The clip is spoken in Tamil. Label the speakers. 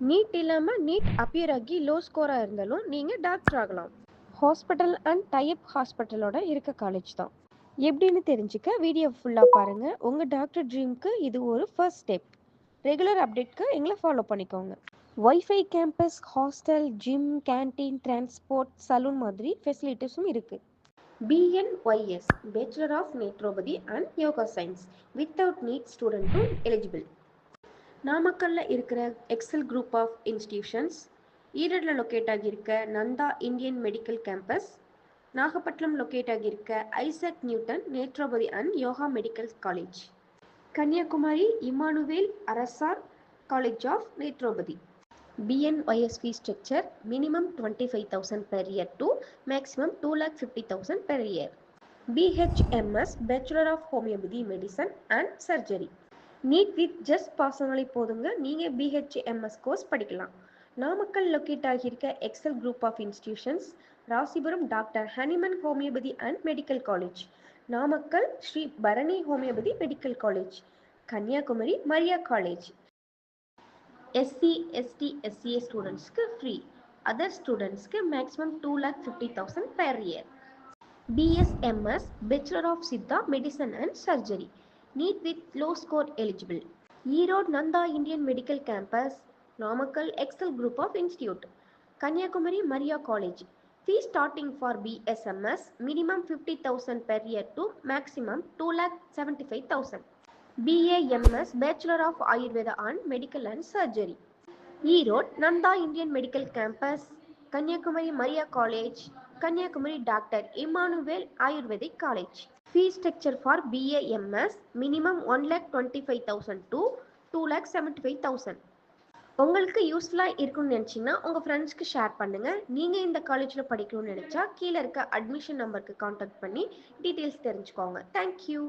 Speaker 1: நீட் இல்லாமல் நீட் அப்பியர் ஆகி லோ ஸ்கோராக இருந்தாலும் நீங்கள் டாக்டர் ஆகலாம். ஹாஸ்பிட்டல் அண்ட் டைப் ஹாஸ்பிட்டலோட இருக்க காலேஜ் தான். எப்படின்னு தெரிஞ்சுக்க வீடியோ ஃபுல்லாக பாருங்கள். உங்கள் டாக்டர் ட்ரீம்க்கு இது ஒரு ஃபர்ஸ்ட் ஸ்டெப். ரெகுலர் அப்டேட்க்கு எங்களை ஃபாலோ பண்ணிக்கோங்க. Wifi campus, hostel, gym, canteen, transport, salon மாதிரி ஃபெசிலிட்டிஸும் இருக்குது. BNYS bachelor of naturopathy and yoga science without NEET ஸ்டூடெண்ட்டும் எலிஜிபிள். நாமக்கல்ல இருக்கிற எக்ஸல் குரூப் ஆஃப் இன்ஸ்டிடியூஷன்ஸ், ஈரோடில் லொக்கேட் ஆகியிருக்க Nanda Indian medical campus, Nagapattinam locate ஆகியிருக்க Isaac Newton naturopathy and yoga medical college, Kanyakumari Immanuel Arasar college of naturopathy. BNYS fee structure minimum 25,000 per year to maximum 2,50,000 per year. BHMS Bachelor of Homeopathy Medicine and Surgery. NEET with just pass ஆனாலே போதுங்க, நீங்கள் BHMS கோர்ஸ் படிக்கலாம். நாமக்கல் லொக்கேட் ஆகியிருக்க Excel group of institutions, Rasipuram doctor Hahnemann homeopathy and medical college, Namakkal Shri Bharani homeopathy medical college, Kanyakumari Maria college. SC, ST, SCA ஸ்டூடெண்ட்ஸ்க்கு ஃப்ரீ, அதர் ஸ்டூடெண்ட்ஸ்க்கு maximum 2,50,000 per year. BSMS Bachelor of Siddha Medicine and Surgery. Need with low score eligible. Erode Nanda Indian Medical Campus, Namakkal Excel Group of Institute, Kanyakumari Maria College. Fee starting for BSMS minimum 50,000 per year to maximum 2,75,000. BAMS Bachelor of Ayurveda and Medical and Surgery. Erode Nanda Indian Medical Campus, Kanyakumari Maria College, Kanyakumari Dr. Emmanuel Ayurvedic College. Fee structure for BAMS minimum 1,25,000 to 2,75,000. உங்களுக்கு யூஸ்ஃபுல்லாக இருக்குன்னு நினச்சிங்கன்னா உங்கள் ஃப்ரெண்ட்ஸ்க்கு ஷேர் பண்ணுங்கள். நீங்கள் இந்த காலேஜில் படிக்கணும்னு நினச்சா கீழே இருக்க அட்மிஷன் நம்பருக்கு காண்டாக்ட் பண்ணி டீட்டெயில்ஸ் தெரிஞ்சுக்கோங்க. தேங்க்யூ.